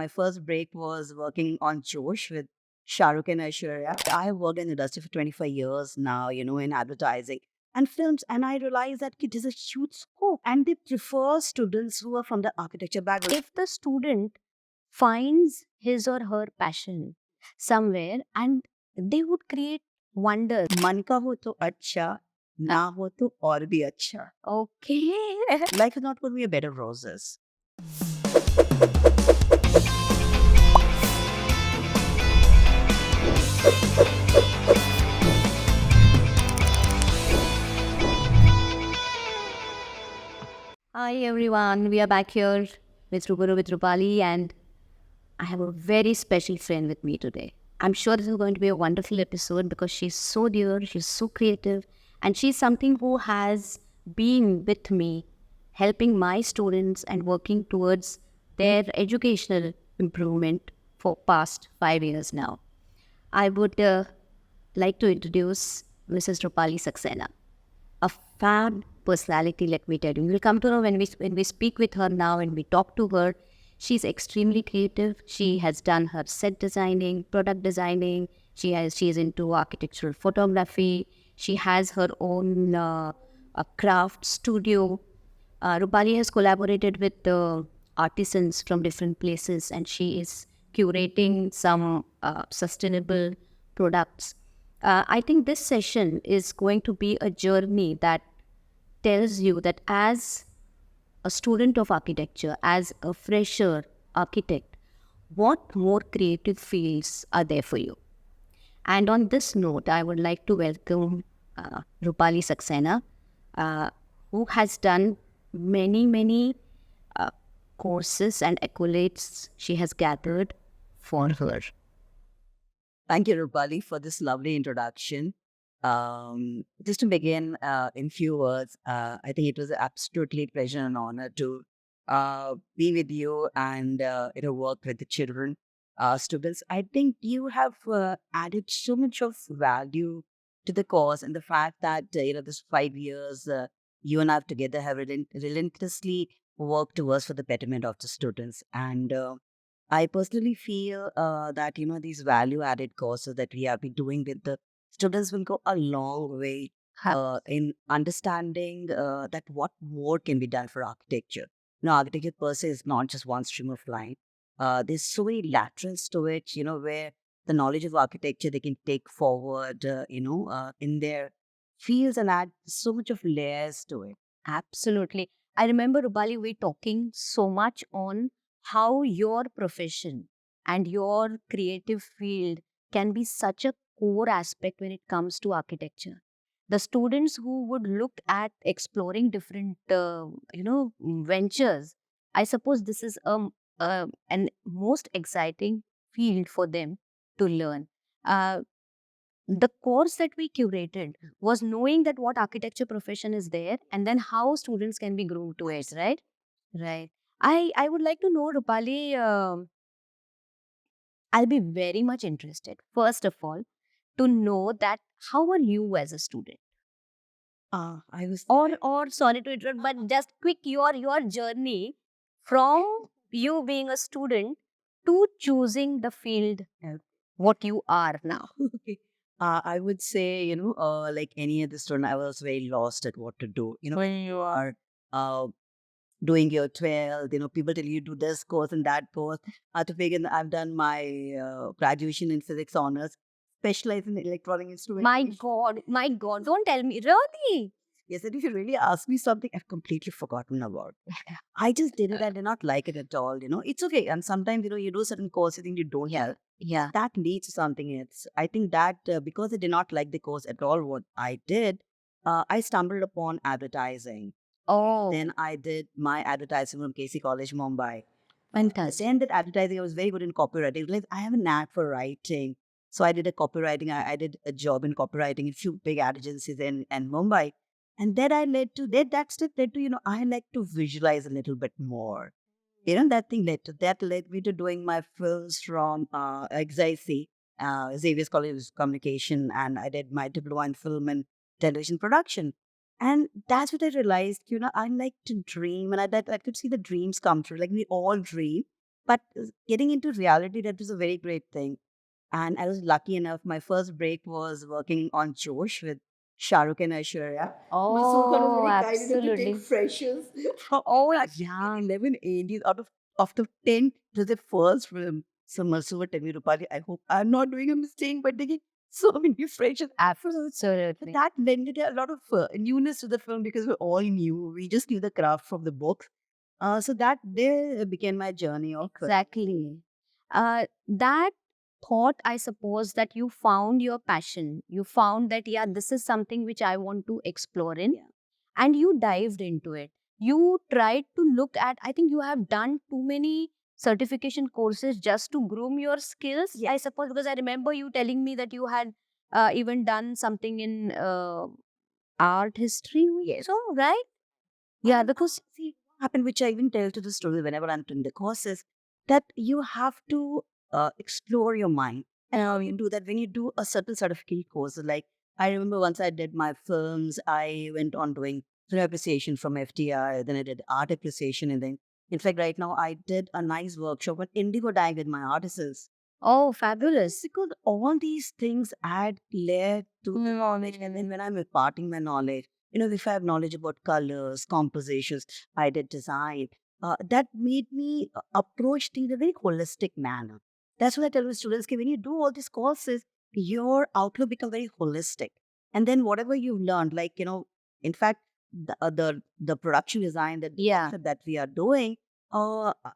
my first break was working on Josh with Shah Rukh and Aishwarya. I have worked in the industry for 25 years now, in advertising and films, and I realized that there's a huge scope, and they prefer students who are from the architecture background. If the student finds his or her passion somewhere, and they would create wonders. मन का हो तो अच्छा, ना हो तो और भी अच्छा. Okay. Life is not going to be a bed of roses. Hi everyone, we are back here with Ruburu with Rupali, and I have a very special friend with me today. I'm sure this is going to be a wonderful episode because she's so dear, she's so creative, and she's something who has been with me, helping my students and working towards their educational improvement for past 5 years now. I would like to introduce Mrs. Rupali Saxena, a fab personality, let me tell you. We'll come to know when we speak with her now and we talk to her. She's extremely creative. She has done her set designing, product designing. She is into architectural photography. She has her own a craft studio. Rupali has collaborated with artisans from different places, and she is curating some sustainable products. I think this session is going to be a journey that tells you that as a student of architecture, as a fresher architect, what more creative fields are there for you? And on this note, I would like to welcome Rupali Saxena, who has done many courses and accolades she has gathered for her. Thank you, Rupali, for this lovely introduction. Just to begin in few words, I think it was absolutely pleasure and honor to be with you and work with the children, students. I think you have added so much of value to the course, and the fact that this 5 years you and I together have relentlessly worked towards for the betterment of the students. And I personally feel that these value added courses that we have been doing with the students will go a long way in understanding that what more can be done for architecture. Architecture per se is not just one stream of line. There's so many laterals to it, where the knowledge of architecture they can take forward, in their fields and add so much of layers to it. Absolutely. I remember, Rupali, we talking so much on how your profession and your creative field can be such a core aspect when it comes to architecture. The students who would look at exploring different, ventures, I suppose this is an most exciting field for them to learn. Uh, the course that we curated was knowing that what architecture profession is there and then how students can be groomed to it, right. I would like to know, Rupali, I'll be very much interested first of all to know that how are you as a student, I was or sorry to interrupt, but just quick your journey from you being a student to choosing the field what you are now. okay. I would say, like any other student, I was very lost at what to do. When you are uh, doing your 12th, people tell you do this course and that course. To begin, I've done my graduation in physics honors, specialized in electronic instrumentation. My God, don't tell me. Really? Yes, and if you really ask me something, I've completely forgotten about. I just did it. I did not like it at all. It's okay. And sometimes, you do certain courses and you don't Yeah. like. Yeah. That leads to something else. I think that because I did not like the course at all, what I did, I stumbled upon advertising. Oh, Then I did my advertising from KC College, Mumbai. fantastic. Then that advertising, I was very good in copywriting. Like I have a knack for writing. So I did a copywriting. I did a job in copywriting in a few big ad agencies in Mumbai. And then I led to that step led to, I like to visualize a little bit more. That thing led me to doing my films from XIC, Xavier's College of Communication, and I did my diploma in film and television production. And that's what I realized, I like to dream and I could see the dreams come true. Like we all dream, But getting into reality, that was a very great thing. And I was lucky enough. My first break was working on Josh with Shah Rukh and Aishwarya. Masood Khan was Oh, very kind enough to take absolutely. freshers from Oh, yeah, 11 ADs out of 10. It was the first film. So Masood, tell me, Rupali, I hope I'm not doing a mistake by taking so many freshers. So absolutely. that lended a lot of newness to the film because we all knew, we just knew the craft from the books. So that there began my journey of Exactly. That thought, I suppose, that you found your passion. You found that, yeah, this is something which I want to explore in, yeah. and you dived into it. You tried to look at, I think you have done too many certification courses just to groom your skills, I Yes. suppose, because I remember you telling me that you had even done something in art history. Yes. So, right? Yeah, because, See, what happened, which I even tell to the story whenever I'm doing the courses, that you have to explore your mind. And how you do that when you do a certain sort of key course. Like, I remember once I did my films, I went on doing film appreciation from FTI, then I did art appreciation. And then, in fact, right now, I did a nice workshop on indigo dyeing with my artists. oh, It's fabulous. because all these things add layer to the knowledge. And then when I'm imparting my knowledge, if I have knowledge about colors, compositions, I did design, that made me approach things in a very holistic manner. That's what I tell my students, okay, when you do all these courses, your outlook becomes very holistic. And then whatever you've learned, like, in fact, the production design Yeah, that we are doing,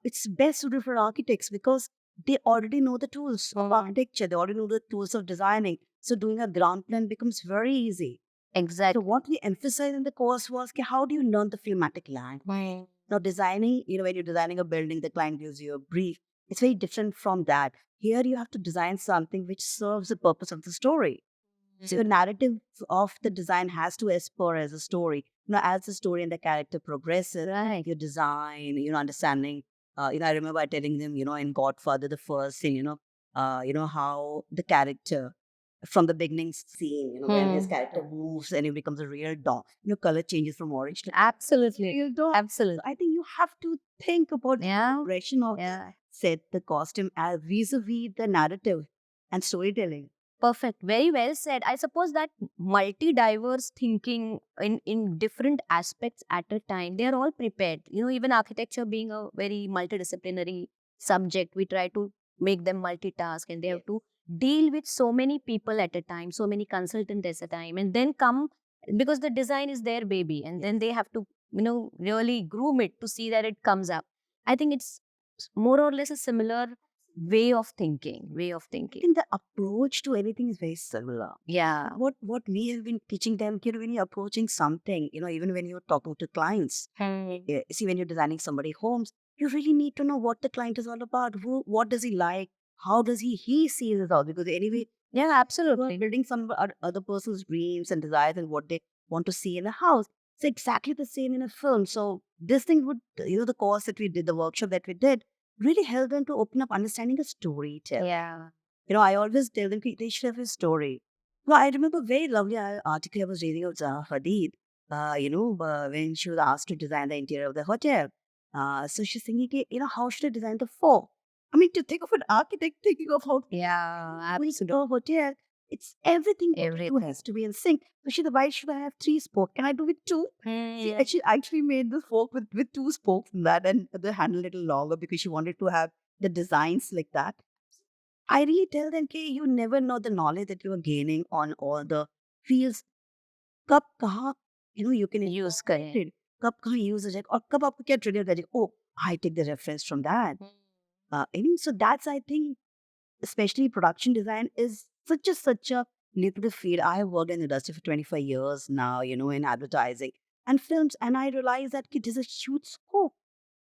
it's best suited for architects because they already know the tools of architecture, they already know the tools of designing. So doing a ground plan becomes very easy. So exactly. what we emphasized in the course was okay, how do you learn the filmatic language? Now designing, when you're designing a building, the client gives you a brief. It's very different from that. Here you have to design something which serves the purpose of the story. So the narrative of the design has to spur as a story. As the story and the character progresses, Right. your design, understanding. I remember telling them, in Godfather, the first scene, how the character from the beginning scene, when his character moves and he becomes a real dog, color changes from orange to Absolutely. real dog. So Absolutely. I think you have to think about the Yeah. progression of Yeah. set, the costume, as vis-a-vis the narrative and storytelling. Perfect. Very well said. I suppose that multi-diverse thinking in different aspects at a time, they are all prepared. Even architecture being a very multidisciplinary subject, we try to make them multitask and they have to deal with so many people at a time, so many consultants at a time, and then come because the design is their baby, and then they have to, really groom it to see that it comes up. I think it's more or less a similar way of thinking. I think the approach to anything is very similar. Yeah. What we have been teaching them, when you're approaching something, even when you're talking to clients, see, when you're designing somebody homes, you really need to know what the client is all about. What does he like? How does he sees it all? Because anyway, Yeah, you are absolutely. building some other person's dreams and desires and what they want to see in a house. It's exactly the same in a film. So this thing would, the course that we did, the workshop that we did, really helped them to open up understanding a storytelling. Yeah. I always tell them they should have a story. No, I remember a very lovely article I was reading of Zaha Hadid, when she was asked to design the interior of the hotel. So she's thinking, okay, how should I design the fort? I mean, to think of an architect thinking of how Yeah, we absolutely. a hotel, it's everything what you do Everything. has to be in sync. So she said, why should I have three spokes? Can I do with two? See, Hmm. she actually made the fork with two spokes in that and the handle a little longer because she wanted to have the designs like that. I really tell them, okay, you never know the knowledge that you are gaining on all the fields. कब कहाँ you can Use incorporate correct. it. कब कहाँ use हो जाएगा और कब आपको क्या trigger करेगा. Oh, I take the reference from that. So that's, I think, especially production design is such a lucrative field. I have worked in the industry for 25 years now, in advertising and films, and I realize that it is a huge scope.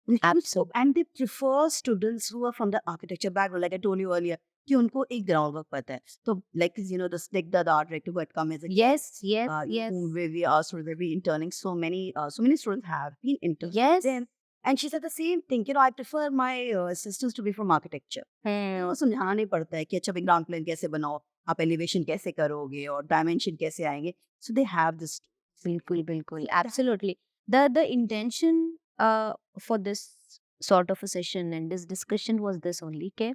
A huge scope. Absolutely. And they prefer students who are from the architecture background. Like I told you earlier, कि उनको एक ground work पता है. So, like, the Snigdha, the art director who had come as a Yes, yes, you yes. know, where we asked whether we interning, so many students have been interned Yes. then. And she said the same thing, I prefer my assistants to be from architecture. Hmm. उनको समझाना नहीं पड़ता है कि अच्छा भाई ground plan कैसे बनाओ, आप एलिवेशन कैसे करोगे और डायमेंशन कैसे आएंगे. So they have this. Bilkul, bilkul. Absolutely. The intention for this sort of a session, and this discussion was this only. Okay,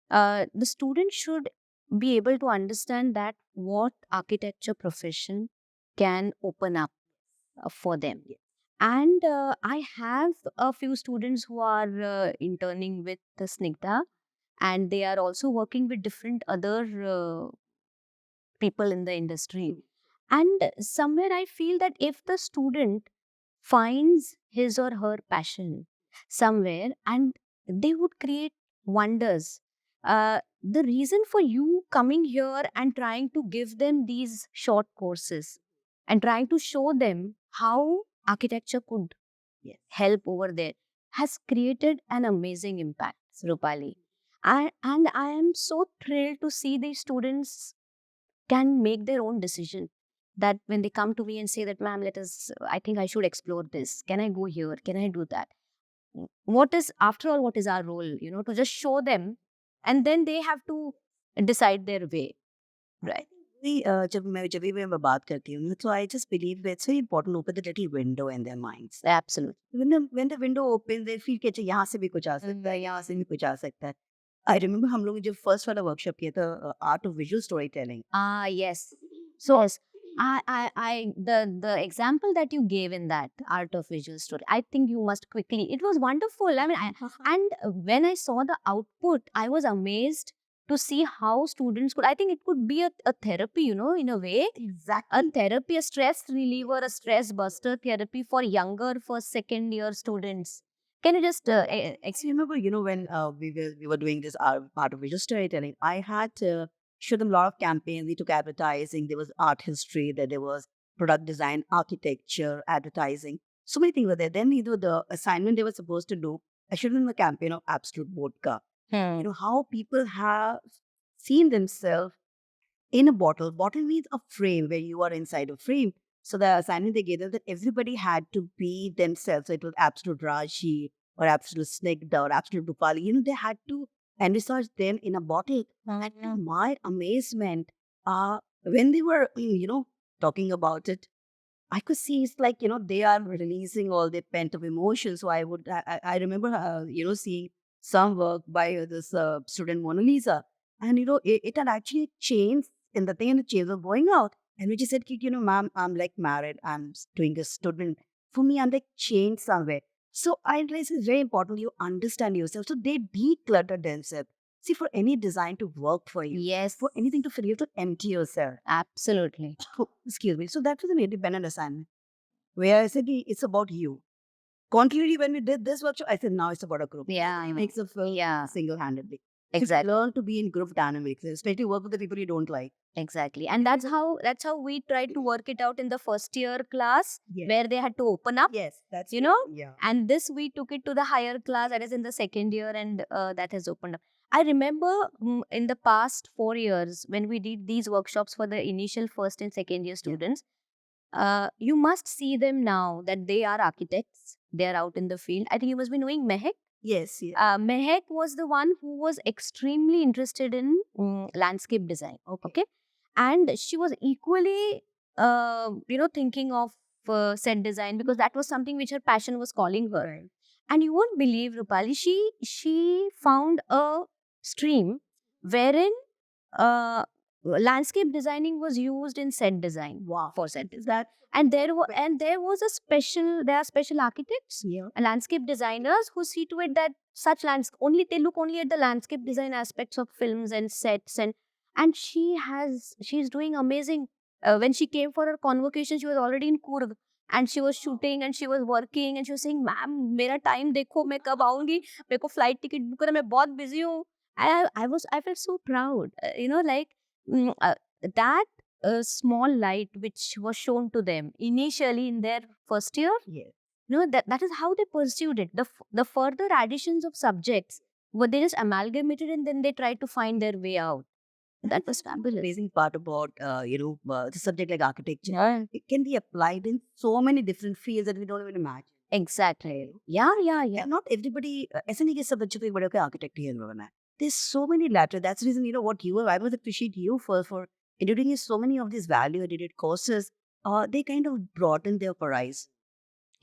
the student should be able to understand that what architecture profession can open up for them. And I have a few students who are interning with the Snigdha, and they are also working with different other people in the industry. And somewhere I feel that if the student finds his or her passion somewhere, and they would create wonders. The reason for you coming here and trying to give them these short courses and trying to show them how architecture could help over there has created an amazing impact, Rupali. And I am so thrilled to see these students can make their own decision, that when they come to me and say that, ma'am, I think I should explore this, can I go here, can I do that? What is, after all, what is our role, to just show them, and then they have to decide their way, right? जब मैं बात करती हूँ, so I just believe it's very important to open the little window in their minds. Absolutely. When the window opens, they feel कि अच्छा यहाँ से भी कुछ आ सकता है, यहाँ से भी कुछ आ सकता है. I remember हम लोग जब first वाला workshop किया था, art of visual storytelling. Yes. So yes, the example that you gave in that art of visual story, I think you must quickly. It was wonderful. I mean, and when I saw the output, I was amazed to see how students could. I think it could be a therapy, in a way, Exactly. a therapy, a stress reliever, a stress buster therapy for younger first, second year students. Can you just I remember, when we were doing this art of visual storytelling, I had to show them a lot of campaigns. We took advertising. There was art history. There was product design, architecture, advertising. So many things were there. Then, the assignment they were supposed to do, I showed them a campaign of Absolute Vodka. How people have seen themselves in a bottle. Bottle means a frame where you are inside a frame. So the assignment they gave them that everybody had to be themselves. So it was Absolute Raji or Absolute Snigdha or Absolute Rupali. They had to envisage them in a bottle. And to my amazement, when they were, talking about it, I could see it's like, they are releasing all their pent up emotions. So I remember, seeing some work by this student Mona Lisa. And, it had actually changed in the thing and the change of going out. And we just said, ma'am, I'm like married. Doing a student. For me, I'm like changed somewhere. So I realize it's very important you understand yourself. So they declutter themselves. See, for any design to work for you, yes, for anything to fill, you have to empty yourself. absolutely. Excuse me. So that was an independent assignment where I said, it's about you. Contrary, when we did this workshop, I said, now it's about a group. Yeah, It makes a film yeah, single-handedly. exactly. Learn to be in group dynamics, especially work with the people you don't like. Exactly. And that's how we tried to work it out in the first year class, Yes. where they had to open up. Yes, that's Yeah. And this we took it to the higher class, that is in the second year, and that has opened up. I remember in the past 4 years when we did these workshops for the initial first and second year students, you must see them now that they are architects. They are out in the field. I think you must be knowing Mehak. Yes, yeah. Mehak was the one who was extremely interested in landscape design. Okay. And she was equally, thinking of set design, because that was something which her passion was calling her. Right. And you won't believe, Rupali, she found a stream wherein landscape designing was used in set design. Wow. For set design. And there was there are special architects, Yeah. landscape designers, who see to it that such they look only at the landscape design aspects of films and sets, and she's doing amazing. When she came for her convocation, she was already in Coorg, and she was shooting and she was working, and she was saying, ma'am, मेरा time देखो, मैं कब आऊंगी, मेरे को flight ticket book करना, मैं बहुत busy हूँ. I felt so proud, that small light which was shown to them initially in their first year. Yes. That is how they pursued it. The further additions of subjects were, they just amalgamated and then they tried to find their way out. That was fabulous. Amazing part about the subject like architecture. Yeah. It can be applied in so many different fields that we don't even imagine. Exactly. Yeah. And not everybody, ऐसा नहीं कि सब बच्चों को एक बड़े होकर architect ही बनना है. There's so many latter. That's the reason, I must appreciate you for introducing so many of these value-added courses. They kind of broaden their horizon.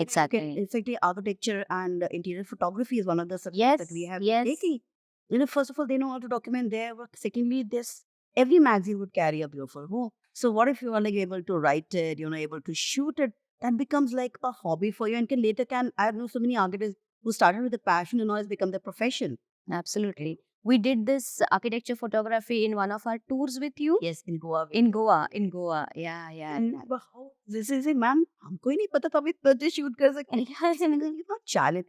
Exactly. Exactly, architecture and interior photography is one of the subjects Yes, that we have yes. taken. First of all, they know how to document their work. Secondly, this every magazine would carry a beautiful home. So what if you are like able to write it, able to shoot it? That becomes like a hobby for you and can later can I know so many architects who started with a passion and now it's become their profession. Absolutely. We did this architecture photography in one of our tours with you. Yes, in Goa. In Goa. In Goa. Yeah, yeah. And how this is it, ma'am हमको ही नहीं पता था हम इतना अच्छे shoot कर सकते हैं. It's not challenge.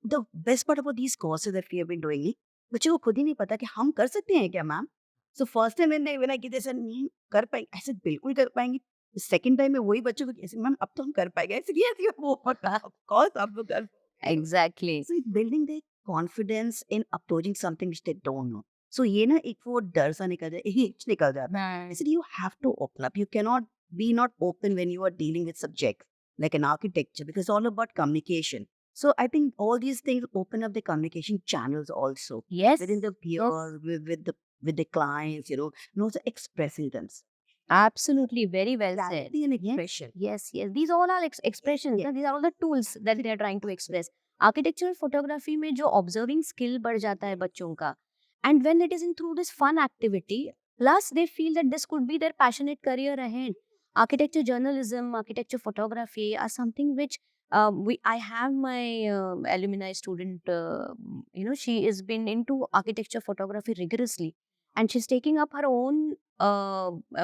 The best part about these courses that we have been doing, बच्चों को खुद ही नहीं पता कि हम कर सकते हैं क्या ma'am. So first time when I get this नहीं कर पाएंगे ऐसे बिल्कुल कर पाएंगे. Second time में वही बच्चों को ऐसे मैम अब तो हम कर पाएंगे ऐसे yes you वो of course आप लोग कर. Exactly. So it's building their confidence in approaching something which they don't know. So ये ना एक वो डर सा निकल जाए हिच निकल जाता है. I said you have to open up. You cannot be not open when you are dealing with subjects like an architecture because it's all about communication. So I think all these things open up the communication channels also Yes. within the peer, with the clients, and also expressing themselves. Absolutely. Very well said. Clarity and expression. Yes, yes. These all are expressions. Yes. These are all the tools that they are trying to express. Architectural photography में जो observing skill बढ़ जाता है बच्चों का, and when it is in through this fun activity, plus they feel that this could be their passionate career ahead. Architecture journalism, architecture photography are something which I have my alumni student. She has been into architecture photography rigorously, and she's taking up her own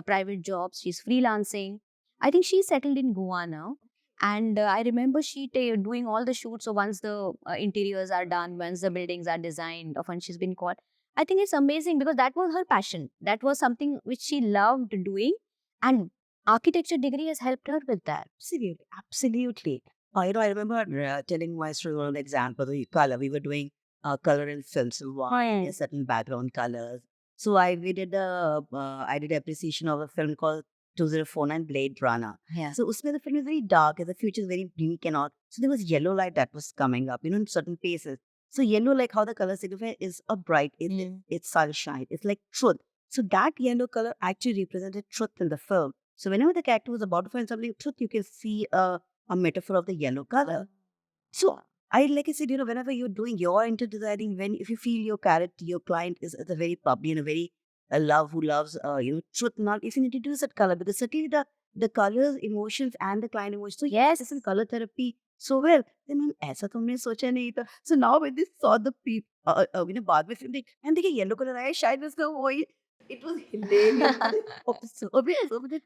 private jobs. She's freelancing. I think she's settled in Goa now. And I remember she doing all the shoots. So once the interiors are done, once the buildings are designed, or when she's been caught, I think it's amazing because that was her passion. That was something which she loved doing, and architecture degree has helped her with that. Absolutely, absolutely. I remember telling my student one example, the color. We were doing color in films, so Right. certain background colors. So we did I did appreciation of a film called 2049 Blade Runner. Yeah. So usme the film is very dark and the future is very bleak and all. So there was yellow light that was coming up, in certain places. So yellow, like how the color signifies, is a bright, it's sunshine, it's like truth. So that yellow color actually represented truth in the film. So whenever the character was about to find something truth, you can see a metaphor of the yellow color. So like I said, whenever you're doing your interior designing, if you feel your character, your client is a very bubbly and a very who loves truth, not if you need to use that color because certainly the colors, emotions, and the client emotions. So Yes. this is color therapy so well. Then ma'am ऐसा तो हमने सोचा नहीं था. So now when they saw the people, बाद में film देख, ma'am देखिए yellow color आया शायद इसका वही. It was hilarious.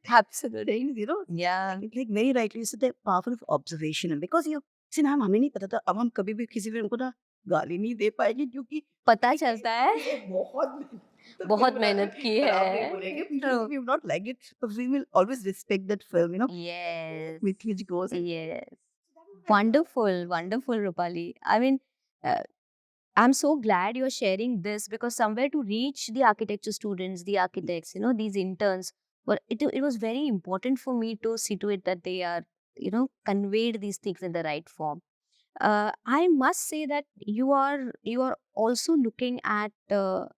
Absolutely. Things, Yeah. it's like very rightly you said, the power of observation. And because see ma'am हमें नहीं पता था अब हम कभी भी किसी फिल्म को ना गाली नहीं दे पाएंगे क्योंकि पता चलता है बहुत मेहनत की है. True. we will not like it but we will always respect that film Yes. which goes Yes. Wonderful, wonderful, Rupali. I mean, I'm so glad you're sharing this because somewhere to reach the architecture students, the architects, these interns, but it was very important for me to see to it that they are, conveyed these things in the right form. I must say that you are also looking at the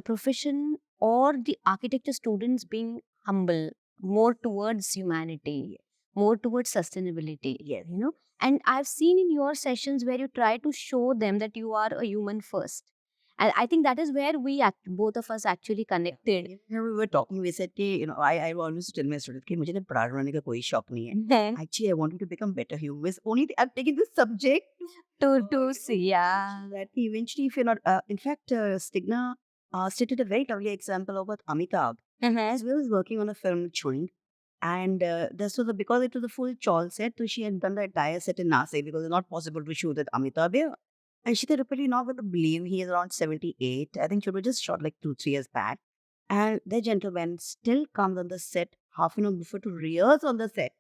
profession or the architecture students being humble, more towards humanity, more towards sustainability. Yes. And I've seen in your sessions where you try to show them that you are a human first. And I think that is where both of us actually connected. we were talking we said कि I always tell my students कि मुझे ना पढ़ाने वाने का कोई शौक नहीं है. Actually, I wanted to become better humans. Only I'm taking this subject to see, yeah. that eventually, if you're not, in fact, Stigna stated a very lovely example about Amitabh. As well as working on a film Chewing. And this was because it was a full chawl set, so she had done the entire set in Nasik because it's not possible to shoot at Amitabh there. And she said, "Really not going to believe he is around 78. I think she was just shot like 2-3 years back. And the gentleman still comes on the set half an hour before to rehearse on the set.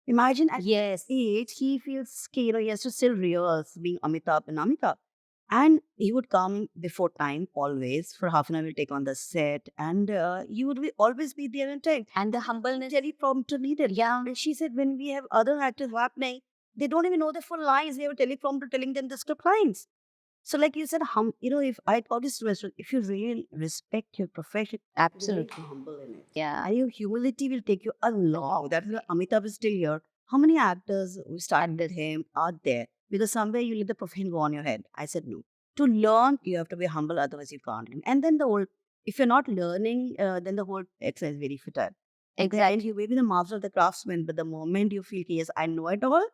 Imagine at Yes. his age, he feels scared, he has to still rehearse being Amitabh and Amitabh. And he would come before time always for half an hour. We'll take on the set, and you would always be there on time. And the humbleness. Teleprompter needed. Yeah. And she said, when we have other actors happening, they don't even know the full lines. We have a teleprompter telling them the script lines. So, like you said, if I told this restaurant, if you really respect your profession, you're very Absolutely. humble in it. Yeah. And your humility will take you a long. That's why Amitabh is still here. how many actors who started with him are there? Because somewhere you let the profession go on your head. I said no. To learn, you have to be humble, otherwise you can't. And then the whole, if you're not learning, then the whole exercise is very futile. Exactly. You may be the master of the craftsman, but the moment you feel, yes, I know it all,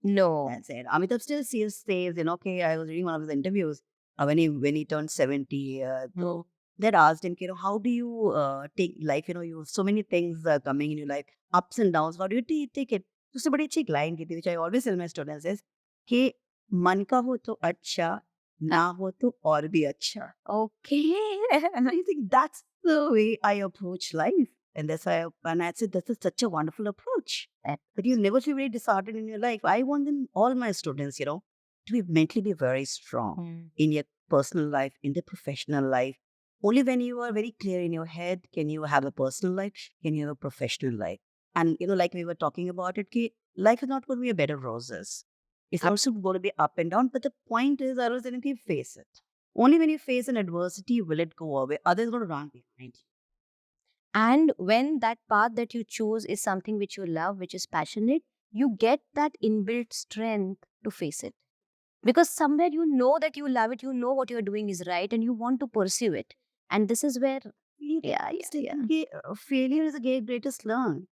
No. that's it. Amitabh still says, okay, I was reading one of his interviews when he turned 70. So they asked him, how do you take life? You have so many things coming in your life, ups and downs. How do you take it? तो उससे बड़ी अच्छी एक line की थी, which I always tell my students is कि मन का हो तो अच्छा, ना हो तो और भी अच्छा. Okay. And I think that's the way I approach life. And I said, this is such a wonderful approach. But you never feel very disheartened in your life. I want them, all my students, to be mentally be very strong in your personal life, in the professional life. Only when you are very clear in your head, can you have a personal life, can you have a professional life. And, like we were talking about it, life is not going to be a bed of roses. It's also going to be up and down. But the point is, I was saying, face it. Only when you face an adversity will it go away. Others going to run behind you. And when that path that you choose is something which you love, which is passionate, you get that inbuilt strength to face it. Because somewhere you know that you love it, you know what you're doing is right, and you want to pursue it. And this is where, Failure is the greatest learn.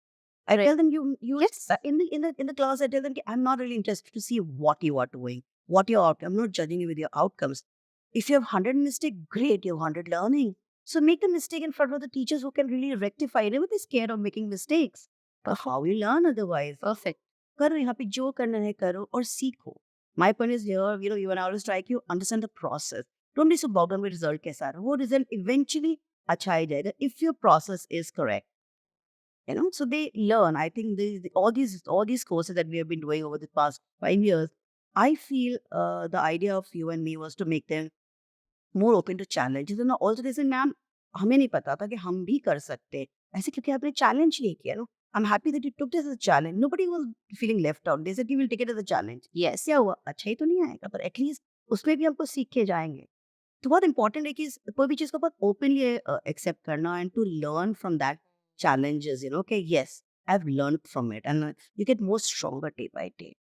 I tell them Yes. in the class. I tell them I'm not really interested to see what you are doing, what your outcome. I'm not judging you with your outcomes. If you have 100 mistakes, great, you have 100 learning. So make the mistake in front of the teachers who can really rectify. Never be scared of making mistakes. But how you learn otherwise? Perfect. करो यहाँ पे जो करना है करो और सीखो. My point is here, you when I will strike you, understand the process. Don't be so bogged down with result कैसा रहा. वो result eventually अच्छा ही जाएगा if your process is correct. So they learn. I think all these courses that we have been doing over the past 5 years, I feel the idea of you and me was to make them more open to challenges. And also they said, ma'am, हमें नहीं पता था कि हम भी कर सकते हैं ऐसे क्योंकि आपने challenge नहीं किया. No, I'm happy that you took this as a challenge. Nobody was feeling left out. They said we will take it as a challenge. Yes. क्या हुआ अच्छा ही तो नहीं आएगा पर एटलीस्ट उसमें भी हमको सीख के जाएंगे. तो बहुत इंपॉर्टेंट है कि कोई भी चीज को बहुत ओपनली एक्सेप्ट करना and to learn from that challenges. Okay, yes, I've learned from it, and you get more stronger day by day.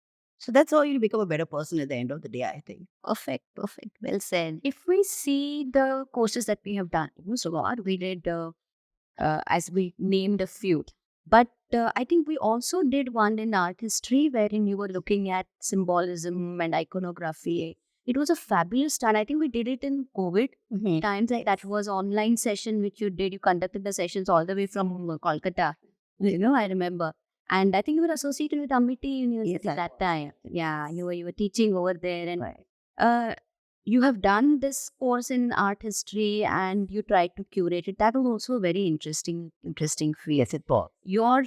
So that's how you become a better person at the end of the day, I think. Perfect, perfect. Well said. If we see the courses that we have done, so what we did, as we named a few, but I think we also did one in art history wherein you were looking at symbolism and iconography. It was a fabulous time. I think we did it in COVID times. Like that was online session which you did. You conducted the sessions all the way from Kolkata. I remember. And I think you were associated with Amity University at that time. Yeah, you were teaching over there, and you have done this course in art history, and you tried to curate it. That was also a very interesting field. Yes, it was. Your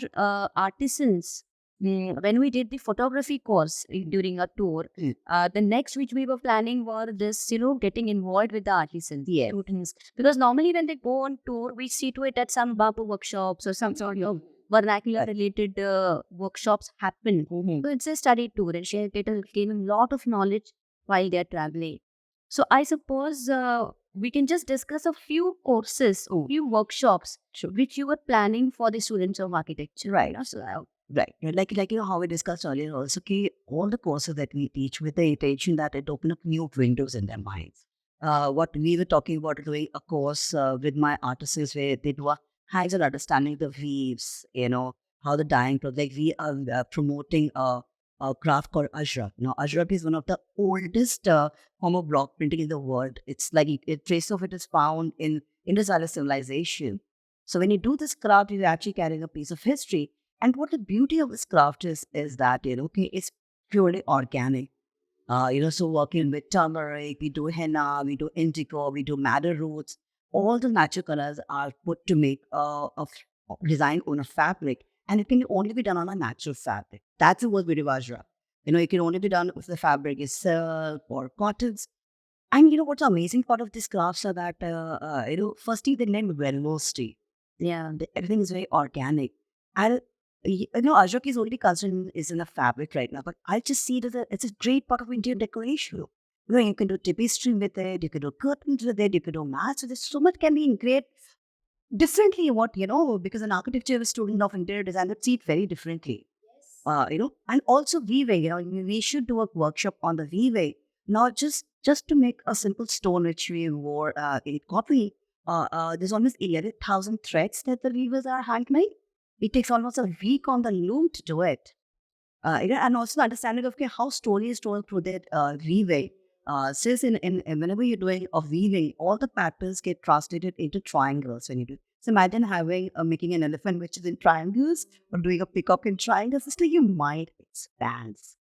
artisans. When we did the photography course during a tour, the next which we were planning were this, getting involved with the artisans, students. Because normally when they go on tour, we see to it that some Bapu workshops or some sort of vernacular related workshops happen. So it's a study tour and she gain a lot of knowledge while they're traveling. So I suppose we can just discuss a few courses, few workshops which you were planning for the students of architecture. Right. Right. Like how we discussed earlier also, all the courses that we teach with the intention that it open up new windows in their minds. What we were talking about doing a course with my artisans where they do a hands-on understanding the weaves, how the dyeing process. Like we are promoting a craft called Ajrak. Now, Ajrak is one of the oldest form of block printing in the world. It's like a trace of it is found in Indus Valley civilization. So when you do this craft, you're actually carrying a piece of history. And what the beauty of this craft is that, it's purely organic. So working with turmeric, we do henna, we do indigo, we do madder roots. All the natural colors are put to make a design on a fabric. And it can only be done on a natural fabric. That's the word Vidivajra. It can only be done if the fabric is silk or cottons. And what's the amazing part of these crafts are that, firstly, the name velocity. Yeah. Everything is very organic. And Ajrak is only considered is in a fabric right now, but I just see it as it's a great part of interior decoration. You can do tapestry with it, you can do curtains with it, you can do mats with it. So much can be engraved differently. Because an architecture student of interior design would see it very differently. and also weaving. We should do a workshop on the weaving, not just to make a simple stone which we wore in copy. There's almost 11,000 threads that the weavers are handmade. It takes almost a week on the loom to do it. And also the understanding of okay, how story is told through that weaving. Since in whenever you're doing a weaving, all the patterns get translated into triangles when you do. So imagine having making an elephant which is in triangles, or doing a peacock in triangles. It's like your mind expands.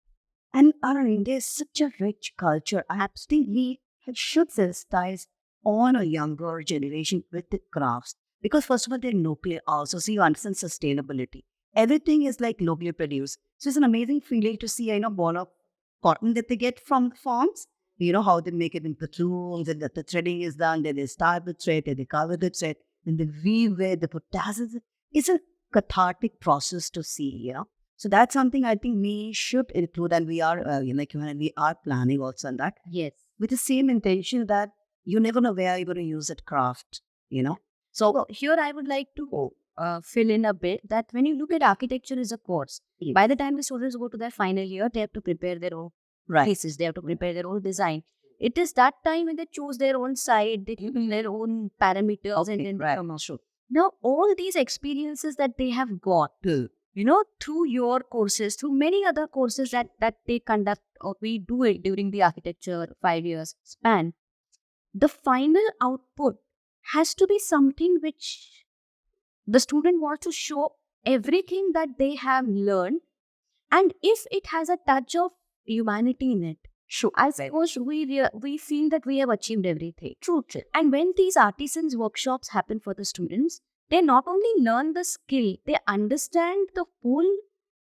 And our India is such a rich culture. I absolutely should sensitize on a younger generation with the crafts. Because first of all, they're locally also, so you understand sustainability. Everything is like locally produced. So it's an amazing feeling to see, ball of cotton that they get from the farms. You know how they make it into looms and that the threading is done, then they start the thread, then they cover the thread, then they weave it, they put tassels. It's a cathartic process to see. So that's something I think we should include, and we are, we are planning also on that Yes. with the same intention that you never know where you're going to use that craft. So, So here I would like to fill in a bit that when you look at architecture as a course, by the time the students go to their final year, they have to prepare their own right, pieces, they have to prepare their own design. It is that time when they choose their own site, they choose their own parameters, and then they right, come out. sure. Now, all these experiences that they have got, through your courses, through many other courses that they conduct or we do it during the architecture 5 years span, the final output has to be something which the student wants to show everything that they have learned, and if it has a touch of humanity in it, Sure. I suppose we feel that we have achieved everything. True. And when these artisans workshops happen for the students, they not only learn the skill, they understand the whole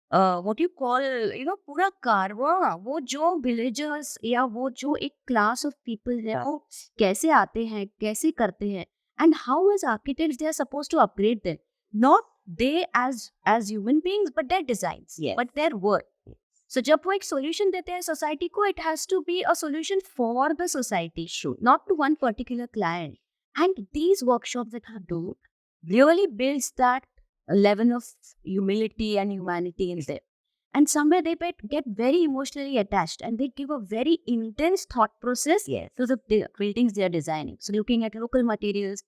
what you call, पूरा कारवा, वो जो villagers या वो जो एक class of people है, वो कैसे आते हैं, कैसे करते हैं, and how as architects they are supposed to upgrade them. Not they as human beings, but their designs, Yes. but their work. So जब वो एक solution देते हैं society को, it has to be a solution for the society, Sure. not to one particular client. And these workshops that are do really builds that level of humility and humanity in them. And somewhere they get very emotionally attached, and they give a very intense thought process Yes. to the buildings they are designing. So looking at local materials,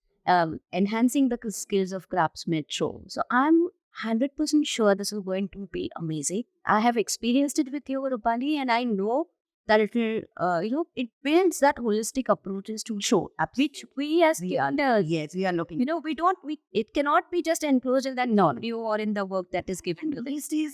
enhancing the skills of craftsmanship. So I'm 100% sure this is going to be amazing. I have experienced it with you, Rupali, and I know that it will, it builds that holistic approaches to Sure. which we as We are, students, yes, we are looking. it cannot be just enclosed in that studio or in the work that is given to them. These days,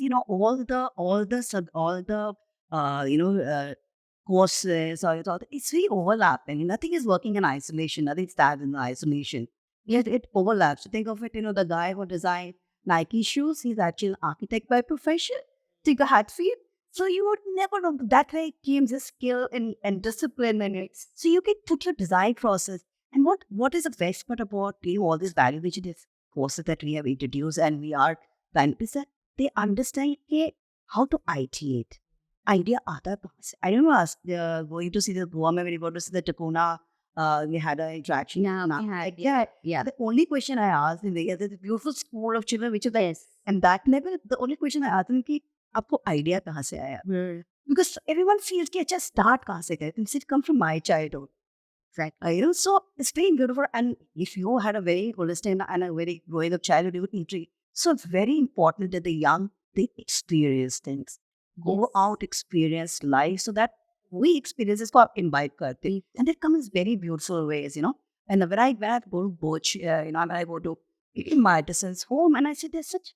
courses it's very overlapping. Nothing is working in isolation. Nothing stands in isolation. Yet it overlaps. So think of it, the guy who designed Nike shoes, he's actually an architect by profession. Tinker Hatfield. So you would never know that way came the skill and discipline in it. So you can put your design process. And what is the best part about all these value courses that we have introduced and we are trying is that they understand how to ideate. Idea आता है. I remember going to see the Goa when we go to see the Tacona. We had an interaction. Yeah. The only question I asked him, there's a beautiful school of children, which is the and that level, the only question I asked him कि आपको idea कहाँ से आया? Because everyone feels कि अच्छा start कहाँ से करें? Since it come from my childhood. Right. So it's very beautiful. And if you had a very holistic and a very growing up childhood, you would intrigue. So it's very important that the young, they experience things. Go out, experience life so that we experience this for invite karte. And it comes very beautiful ways, And when I go to Boch, when I go to my artisan's home and I see there's such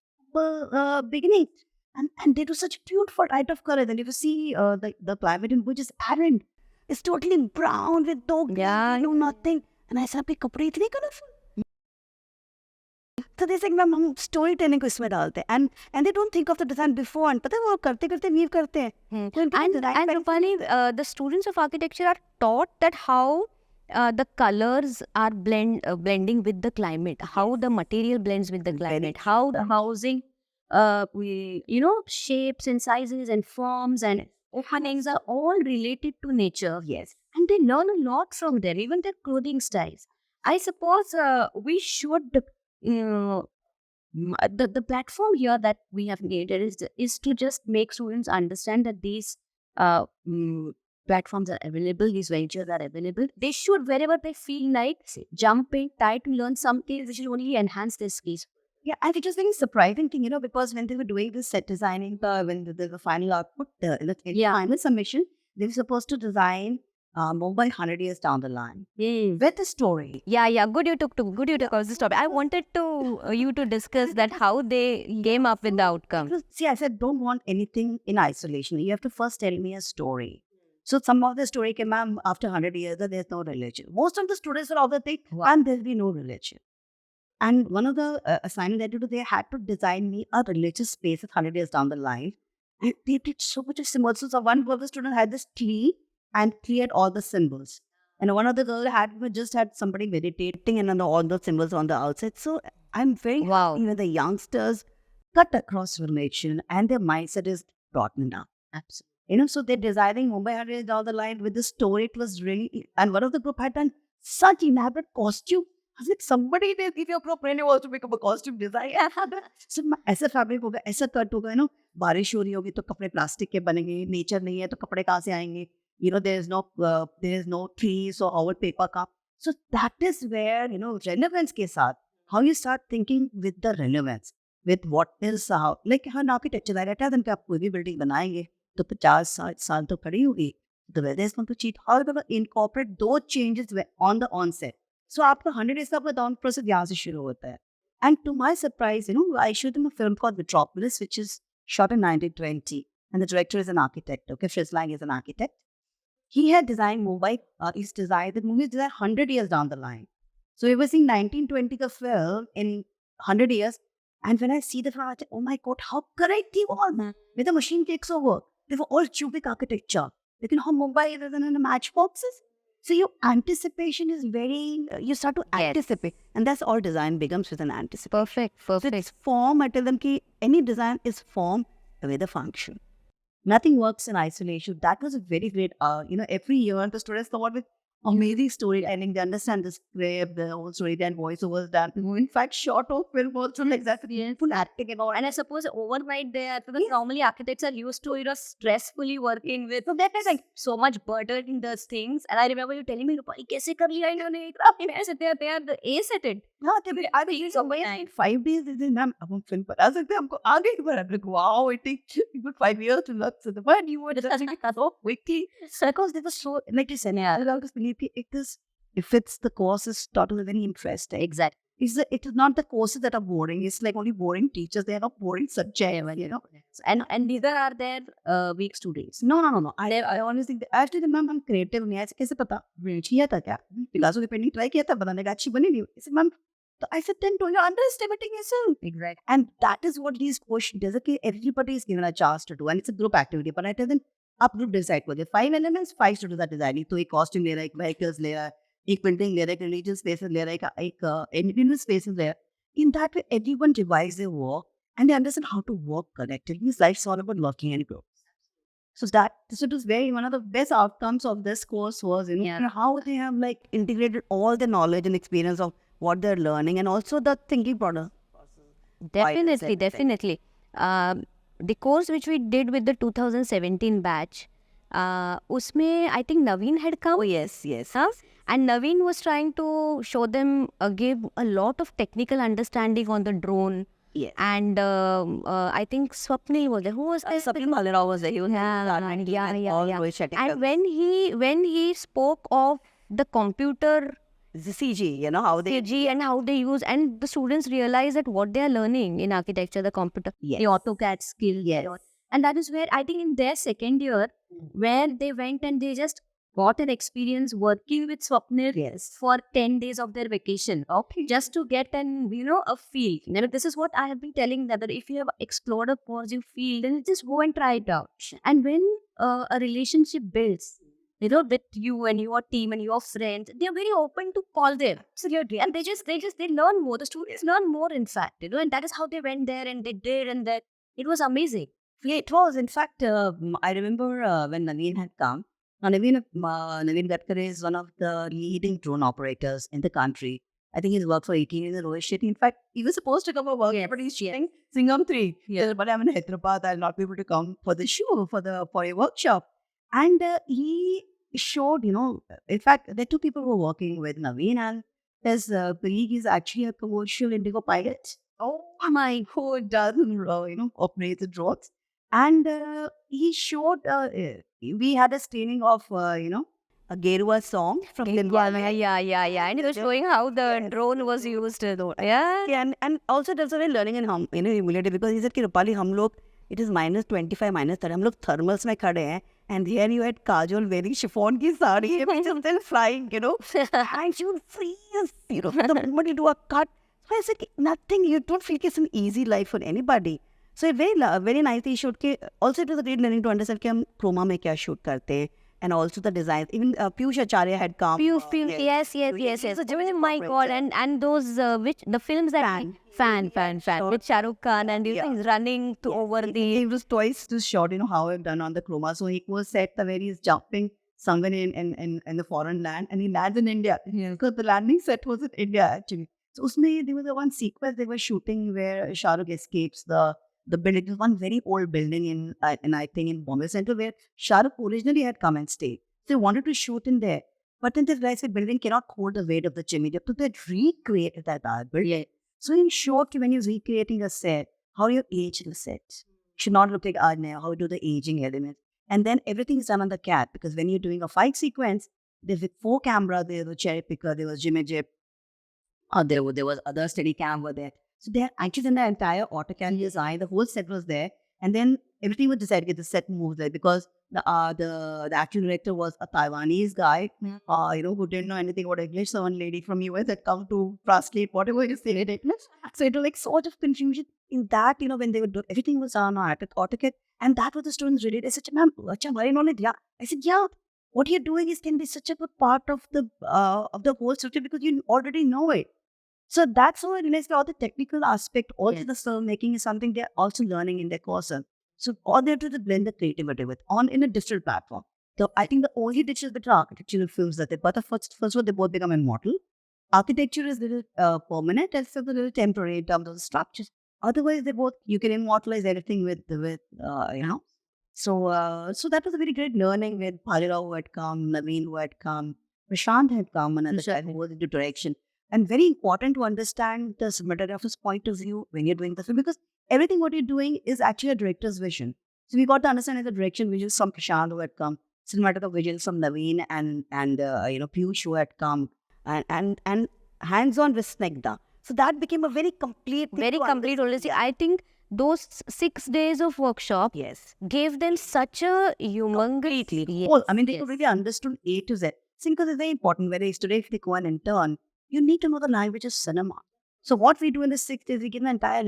beginning. And they do such beautiful light of color. Then if you see the climate in Boch is arid. It's totally brown with nothing. And I said, कपड़े इतने colorful. So they think हम story telling को इसमें डालते हैं. And they don't think of the design before. And पता है वो करते weave करते हैं. And Rupali, the students of architecture are taught that how the colors are blending with the climate, how the material blends with the climate, how the housing, shapes and sizes and forms and openings are all related to nature. Yes. And they learn a lot from there, even their clothing styles. I suppose we should the platform here that we have created is to just make students understand that these platforms are available, these ventures are available. They should, wherever they feel like, jump in, try to learn something which will only enhance their skills. Yeah, and it was very surprising thing, because when they were doing the set designing, when the final output, Yeah. final submission, they were supposed to design Mumbai 100 years down the line with the story. Yeah. Good you took us this topic. I wanted to you to discuss that how they came up with the outcome. See, I said, don't want anything in isolation. You have to first tell me a story. So some of the story came out after 100 years that there's no religion. Most of the students will also think, and there'll be no religion. And one of the assignments they did, they had to design me a religious space 100 years down the line. And they did so much of symbols. So one of the students had this tree and cleared all the symbols. And one of the girls just had somebody meditating and then all the symbols on the outside. So I'm very happy the youngsters cut across religion and their mindset is broadened up. Absolutely. So they're designing Mumbai 100 years down the line with the story. It was really, and one of the group had done such elaborate costume. I was like, somebody did, if your group really wants to become a costume designer. So ऐसा fabric होगा, ऐसा cut होगा, बारिश हो रही होगी तो कपड़े प्लास्टिक के बनेंगे, nature नहीं है तो कपड़े कहाँ से आएंगे? There is no trees or our paper cup. So that is where, relevance के साथ, how you start thinking with the relevance, with what is, like an architecture director, then आप कोई भी building बनाएंगे तो 50 साल तो खड़ी होगी. The weather is going to cheat. How do you incorporate those changes on the onset? So आपका 100 days का down process यहाँ से शुरू होता है. And to my surprise, I showed him a film called Metropolis, which is shot in 1920. And the director is an architect. Okay, Fritz Lang is an architect. He had designed Mumbai. The movie is designed 100 years down the line. So it was in 1920 ka film in 100 years. And when I see the film, I say, oh my God, how correct he was. When the machine takes over, they were all cubic architecture. Like, how Mumbai is in the matchboxes. So your anticipation is very, you start to anticipate. And that's all design begins with an anticipation. Perfect. So it's form. I tell them that any design is form with a function. Nothing works in isolation. That was a very great, every year the students come out with amazing storytelling. They understand the script, the whole story, then voiceovers done. In fact, short of film also like that. Full acting and all. And I suppose overnight there, because normally architects are used to, stressfully working with. So that is like so much burden in those things. And I remember you telling me, Rupali, kaise kar liya inhone? They are the ace at it. I mean, somewhere in 5 days, they say, ma'am, हम film बना सकते हैं, हमको आगे ही बढ़ा. Like, wow, it takes 5 years to learn. So the one you were designing so quickly. Because they were so, like you said, I always believe if it's the course is totally very interesting. Exactly. It is not the courses that are boring. It's like only boring teachers. They are not boring subjects, And neither are there weak students. No. I always think, actually, ma'am, I'm creative. नहीं ऐसे कैसे पता? किया था क्या? Picasso की painting try किया था बनाने का, अच्छी बनी नहीं. I said, ma'am, I said, then you're underestimating yourself. Exactly. And that is what these questions, everybody is given a chance to do. And it's a group activity. But I tell them, आप group decide करो. 5 elements, 5 students are designing. तो एक costume ले रहा है, एक vehicles ले रहा है, एक building ले रहा है, एक religious spaces ले रहा है, एक individual spaces ले रहा है. In that way, everyone divides their work and they understand how to work collectively. It's life's all about working in groups. So it was one of the best outcomes of this course was, how they have like integrated all the knowledge and experience of what they're learning and also the thinking process. Definitely. The course which we did with the 2017 batch, usme I think Naveen had come. Oh, yes. Huh? And Naveen was trying to show them, give a lot of technical understanding on the drone. Yes. And I think Swapnil was there. Who was there? Swapnil Malera was there. He was Yeah. And when he spoke of the computer, the CG, how they CG and how they use, and the students realize that what they are learning in architecture, the computer, the AutoCAD skill. Yes. And that is where I think in their second year, where they went and they just got an experience working with Swapnil for 10 days of their vacation. Okay. Just to get a feel. Now, this is what I have been telling them, that if you have explored a positive field, then just go and try it out. And when a relationship builds, with you and your team and your friends, they're very open to call them. Absolutely. And they learn more. The students learn more, in fact, and that is how they went there and they did, and that it was amazing. Yeah, it was. In fact, I remember when Naveen had come. Naveen Gadkari is one of the leading drone operators in the country. I think he's worked for 18 years in Rohit Shetty. In fact, he was supposed to come for work, but he's shooting Singham 3. Yeah. But I'm in Hyderabad. I'll not be able to come for the show, for a workshop. And he showed, in fact, there are two people who were working with Naveen, and his colleague is actually a commercial Indigo pilot. Oh my. Who does, operate the drones. And he showed, we had a screening of, a Gerua song from Limbawa. Yeah. And he was showing how the drone was used. Yeah. And also there's a very learning in humility, because he said कि रूपाली हम लोग it is -25 -30 हम लोग thermals में खड़े हैं, and here you had Kajol wearing chiffon की sari, which is still flying, and you freeze, the moment you do a cut. So I said nothing, you don't feel it's an easy life for anybody. So it very nicely showed के also it was a great learning to understand कि हम chroma में क्या shoot करते हैं, and also the designs. Even Piyush Acharya had come. Yes. Oh my God, and those the films that fan with Shah Rukh Khan, and he's running over the. It was twice to shot, how I've done on the chroma. So he was set where he's jumping somewhere in the foreign land, and he lands in India. Because the landing set was in India actually. So there was one sequence they were shooting where Shah Rukh escapes the building. It was one very old building in I think in Bombay Central, where Shah Rukh originally had come and stayed. So they wanted to shoot in there. But then they realized the building cannot hold the weight of the chimney. So they recreated that building. Yeah. So in short, when you're recreating a set, how you age the set should not look like now. How do the aging elements? And then everything is done on the cat, because when you're doing a fight sequence, there's with 4 cameras, there was Cherry Picker, there was Jimmy Jip, there was other steady cam were there. So they had actually done the entire AutoCAD design. The whole set was there, and then everything was decided to get the set moved there, because the acting director was a Taiwanese guy, who didn't know anything about English. So one lady from US had come to translate whatever he said in English. So it was like sort of confusion in that, when they were doing everything was on AutoCAD, and that was the students really. They said, "Ma'am, very knowledge." Yeah, I said, "Yeah. What you're doing can be such a good part of the whole structure, because you already know it." So that's how I realized all the technical aspect, also the filmmaking is something they're also learning in their course. So all they have to do is blend the creativity with in a digital platform. So I think the only digital bit are architectural films that they, but the first one they both become immortal. Architecture is a little permanent, and film is a little temporary in terms of the structures. Otherwise, you can immortalize everything with. So that was a very great learning with Bhalirao who had come, Naveen who had come, Prashant had come, another guy who was into direction. And very important to understand the cinematographer's point of view when you're doing the film, because everything what you're doing is actually a director's vision. So we got to understand the direction visions from Prashant who had come, cinematographer visions from Naveen and Piyush who had come, and hands-on with Snegdha. So that became a very complete holistic. I think those 6 days of workshop gave them such a humongous. They really understood A to Z. Because it's very important. Whether today if they go and intern, you need to know the language of cinema. So what we do in the 6 days, we give an entire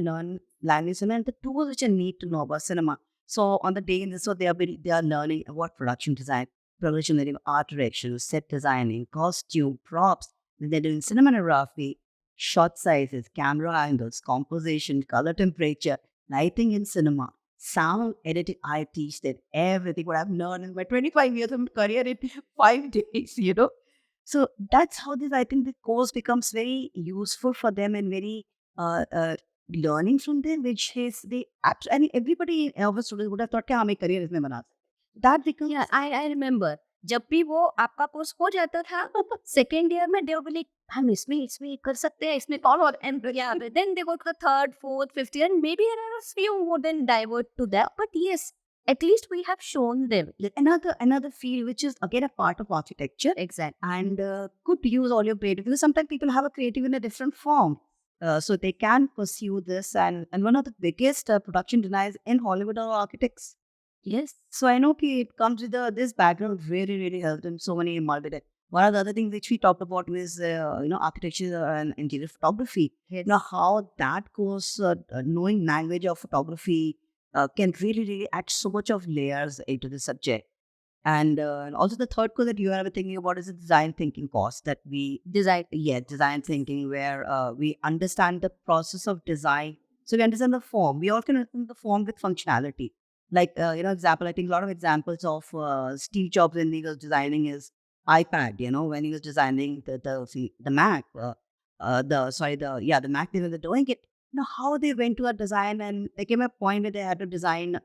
language cinema and the tools which you need to know about cinema. So on the day, they are learning about production design, art direction, set designing, costume, props. Then they're doing cinematography, shot sizes, camera angles, composition, color temperature, lighting in cinema, sound editing. I teach them everything what I've learned in my 25 years of career in 5 days, So that's how I think the course becomes very useful for them and very learning from them, which is everybody our students would have thought कि हमें career इसमें बना सकते. That becomes I remember जब भी वो आपका course हो जाता था सेकेंड ईयर में they will be like हम इसमें कर सकते हैं इसमें कौन और then they go to the third, fourth, fifth year, and maybe there are a few who then divert to that, but yes, at least we have shown them another field which is again a part of architecture. Exactly. And could use all your creative, because sometimes people have a creative in a different form. So they can pursue this, and one of the biggest production deniers in Hollywood are architects. Yes. So I know it comes with this background really, really helped in so many multiple. One of the other things which we talked about was, architecture and interior photography. Yes. How that goes, knowing language of photography can really, really add so much of layers into the subject. And also the third course that you are thinking about is the design thinking course that we design thinking, where we understand the process of design. So we understand the form. We also can understand the form with functionality. Like, example, I think a lot of examples of Steve Jobs when he was designing his iPad, when he was designing the Mac. the Mac they were doing it. How they went to a design, and there came a point where they had to design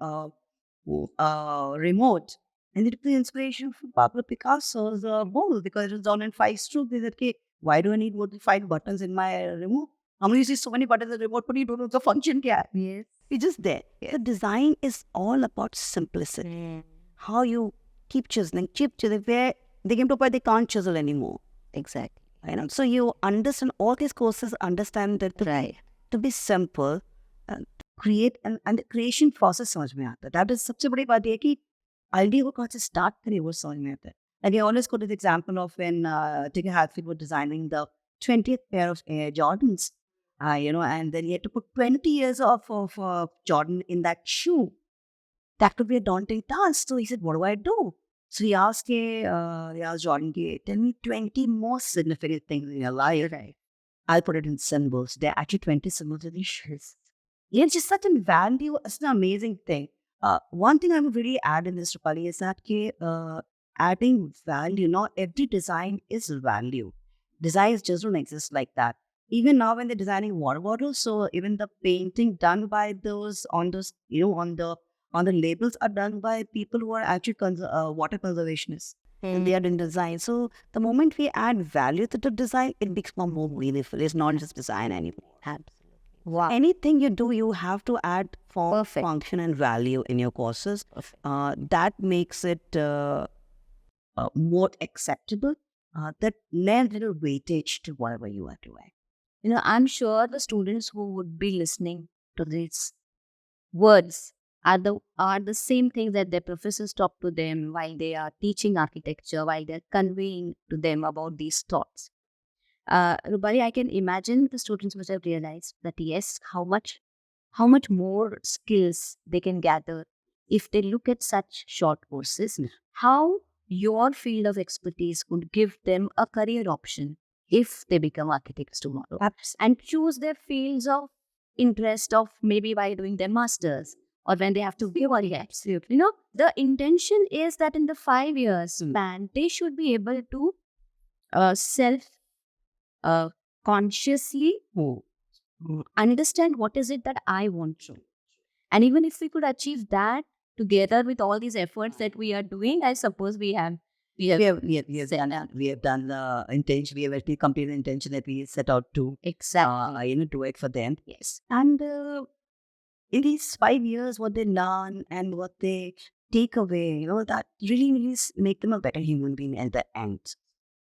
remote. And they took the inspiration from Pablo Picasso's mold because it was done in 5 strokes. They said, okay, why do I need more than 5 buttons in my remote? How many you see so many buttons in the remote, but you don't know the function kya hai. Yes. It's just there. The design is all about simplicity. How you keep chiseling, where they came to a point they can't chisel anymore. Exactly. So you understand all these courses, understand that to be simple, to create and the creation process समझ में आता है. That is सबसे बड़ी बात ये है कि idea को कहाँ से start करें वो समझ में आता है. Like I always quote the example of when Tigger Hatfield was designing the 20th pair of Air Jordans, and then he had to put 20 years of Jordan in that shoe. That could be a daunting task. So he said, what do I do? So he asked Jordan, tell me 20 most significant things in your life. Right. I'll put it in symbols. There are actually 20 symbols in these shoes. Yeah, it's just such a value. It's an amazing thing. One thing I would really add in this, Rupali, is that adding value, not every design is value. Designs just don't exist like that. Even now when they're designing water bottles, so even the painting done by those on the labels are done by people who are actually water conservationists. And they are in design. So the moment we add value to the design, it becomes more meaningful. It's not just design anymore. Absolutely. Wow. Anything you do, you have to add form, function, and value in your courses. That makes it more acceptable. That lends little weightage to whatever you are doing. I'm sure the students who would be listening to these words are the same things that their professors talk to them while they are teaching architecture, while they're conveying to them about these thoughts. Rupali, I can imagine the students must have realized that yes, how much more skills they can gather if they look at such short courses. How your field of expertise could give them a career option if they become architects tomorrow. And choose their fields of interest of maybe by doing their masters or when they have to be absolutely. The intention is that in the 5 years span, they should be able to consciously understand what is it that I want to. And even if we could achieve that together with all these efforts that we are doing, I suppose we have done the intention. We have actually completed the intention that we set out to do it for them. Yes. And in these 5 years, what they learn and what they take away, that really make them a better human being at the end.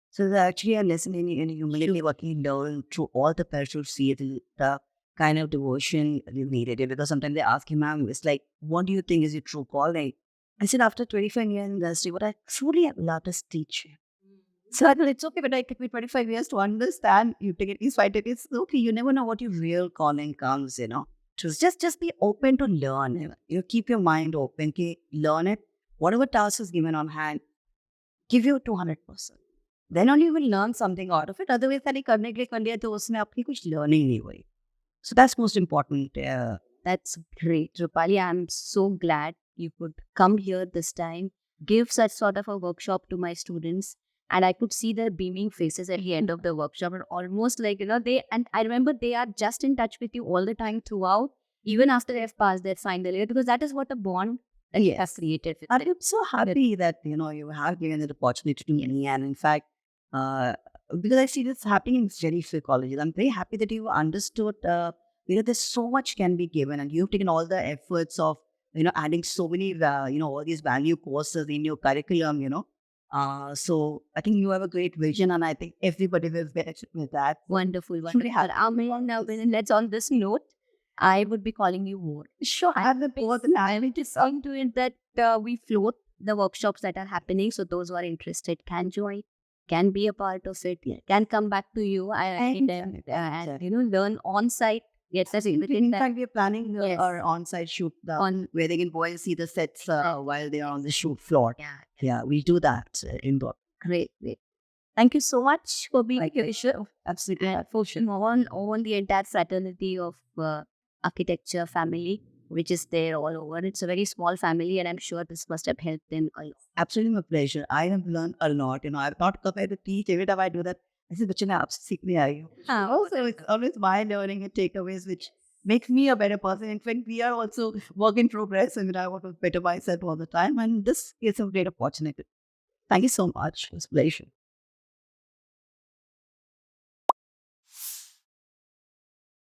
So there's actually a lesson in humility, what we learn through all the pursuits, the kind of devotion you needed. Because sometimes they ask him, ma'am, it's like, what do you think is your true calling? I said, after 25 years in the industry, what I truly love is teaching. So I thought it's okay, but it took me 25 years to understand. You take at least 5 years. It's okay. You never know what your real calling comes, Just be open to learn. Keep your mind open. Learn it. Whatever task is given on hand, give your 200%. Then only you will learn something out of it. Otherwise, खाली करने के लिए कर लिया तो उसमें आपकी कुछ learning नहीं हुई. So that's most important. That's great, Rupali. I'm so glad you could come here this time, give such sort of a workshop to my students, and I could see their beaming faces at the end of the workshop, and almost like and I remember they are just in touch with you all the time throughout, even after they have passed their final year, because that is what a bond that you have created. I'm so happy that you have given the opportunity to me, and in fact, because I see this happening in very few colleges. I'm very happy that you understood. There's so much can be given, and you've taken all the efforts of adding so many all these value courses in your curriculum. So I think you have a great vision, and I think everybody will benefit with that. Wonderful. Let's on this note, I would be calling you more. Sure, I have the both. I will just on to it that we float the workshops that are happening, so those who are interested can join. Can be a part of it, can come back to you and learn on site. Yes, that's it. In fact, we're planning our on-site shoot where they can go and see the sets while they are on the shoot floor. Yeah, we do that indoor. Great. Thank you so much for being here. Absolutely. For all the entire fraternity of architecture family, which is there all over. It's a very small family, and I'm sure this must have helped them a lot. Absolutely, my pleasure. I have learned a lot. I've not compared to teach. Every time I do that, ऐसे बच्चे मैं आपसे सीखने आई हूँ. हाँ, Also, it's always my learning and takeaways which makes me a better person. In fact, we are also work in progress, and I want to better myself all the time. And this is a great opportunity. Thank you so much. It was a pleasure.